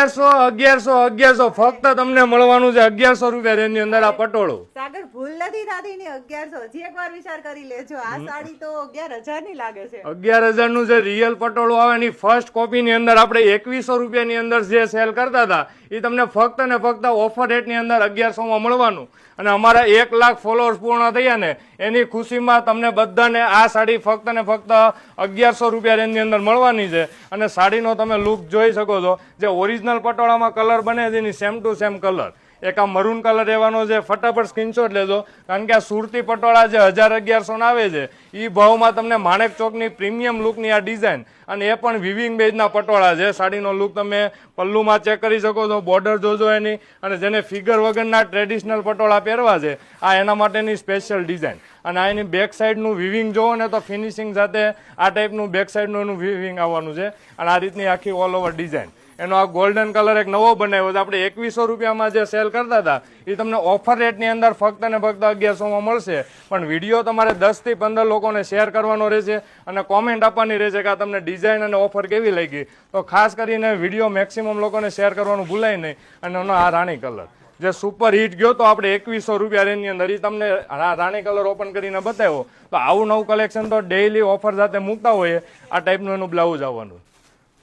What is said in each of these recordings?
1100 ફક્ત તમને મળવાનું છે 1100 રૂપિયા રેન્જ ની અંદર આ પટોળું. સાગર ભૂલ નથી થતી ને 1100 હજી એકવાર વિચાર કરી લેજો. આ સાડી તો 11,000 ની લાગે છે. 11,000 નું જે રિયલ પટોળું આવે એની ફર્સ્ટ કોપી ની અંદર આપણે 2100 રૂપિયાની અંદર જે સેલ કરતા હતા એ તમને ફક્ત ને ફક્ત ઓફર રેટ ની અંદર 1100 માં મળવાનું. અને અમારા 1 લાખ ફોલોઅર્સ પૂર્ણ થયા ને એની ખુશીમાં તમને બધાને આ સાડી ફક્ત ને ફક્ત 1100 રૂપિયા રેન્જ ની અંદર મળવાની છે. અને સાડીનો તમે લુક જોઈ શકો છો, જે ઓરિજિનલ પટોળામાં કલર બને છે એની સેમ ટુ સેમ કલર. એક આ મરૂન કલર રહેવાનો છે, ફટાફટ સ્ક્રીનશોટ લેજો, કારણ કે આ સુરતી પટોળા જે 1000-1100 ના આવે છે એ ભાવમાં તમને માણેક ચોકની પ્રીમિયમ લુકની આ ડિઝાઇન, અને એ પણ વિવિંગ બેઝના પટોળા છે. સાડીનો લુક તમે પલ્લુમાં ચેક કરી શકો છો, બોર્ડર જોજો એની, અને જેને ફિગર વગરના ટ્રેડિશનલ પટોળા પહેરવા છે આ એના માટેની સ્પેશિયલ ડિઝાઇન. અને આ એની બેક સાઈડનું વિવિંગ જોવો ને તો ફિનિશિંગ સાથે આ ટાઈપનું બેક સાઈડનું એનું વિવિંગ આવવાનું છે. અને આ રીતની આખી ઓલ ઓવર ડિઝાઇન. એનો આ ગોલ્ડન કલર એક નવો બનાવ્યો છે. આપણે 2100 રૂપિયામાં જે સેલ કરતા હતા એ તમને ઓફર રેટની અંદર ફક્ત ને ફક્ત 1100માં મળશે. પણ વિડીયો તમારે 10 થી 15 લોકોને શેર કરવાનો રહેશે અને કોમેન્ટ આપવાની રહેશે કે આ તમને ડિઝાઇન અને ઓફર કેવી લાગી. તો ખાસ કરીને વિડીયો મેક્સિમમ લોકોને શેર કરવાનું ભૂલાય નહીં. અને એનો આ રાણી કલર જે સુપર હિટ ગયો તો આપણે 2100 રૂપિયા રેન્જની અંદર, એ તમને રાણી કલર ઓપન કરીને બતાવ્યો. તો આવું નવું કલેક્શન તો ડેઈલી ઓફર સાથે મૂકતા હોઈએ. આ ટાઈપનું એનું બ્લાઉઝ આવવાનું.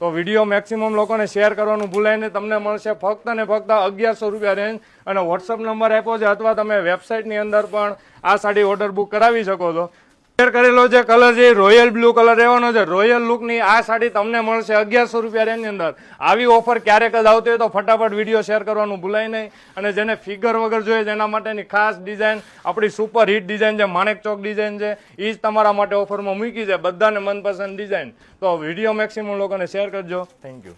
તો વિડીયો મેક્સિમમ લોકોને શેર કરવાનું ભૂલાય નહીં. તમને મળશે ફક્ત ને ફક્ત 1100 રૂપિયા રેન્જ. અને વોટ્સઅપ નંબર આપ્યો છે, અથવા તમે વેબસાઇટની અંદર પણ આ સાડી ઓર્ડર બુક કરાવી શકો છો. શેર કરેલો જે કલર છે રોયલ બ્લુ કલર રહેવાનો છે. રોયલ લુકની આ સાડી તમને મળશે 1100 રૂપિયા રેન્જની અંદર. આવી ઓફર ક્યારેક જ આવતી હોય તો ફટાફટ વિડીયો શેર કરવાનું ભૂલાય નહીં. અને જેને ફિગર વગર જોઈએ તેના માટેની ખાસ ડિઝાઇન, આપણી સુપર હિટ ડિઝાઇન છે, માણેક ચોક ડિઝાઇન છે, એ જ તમારા માટે ઓફરમાં મૂકી છે. બધાને મનપસંદ ડિઝાઇન. તો વિડીયો મેક્સિમમ લોકોને શેર કરજો. Thank you.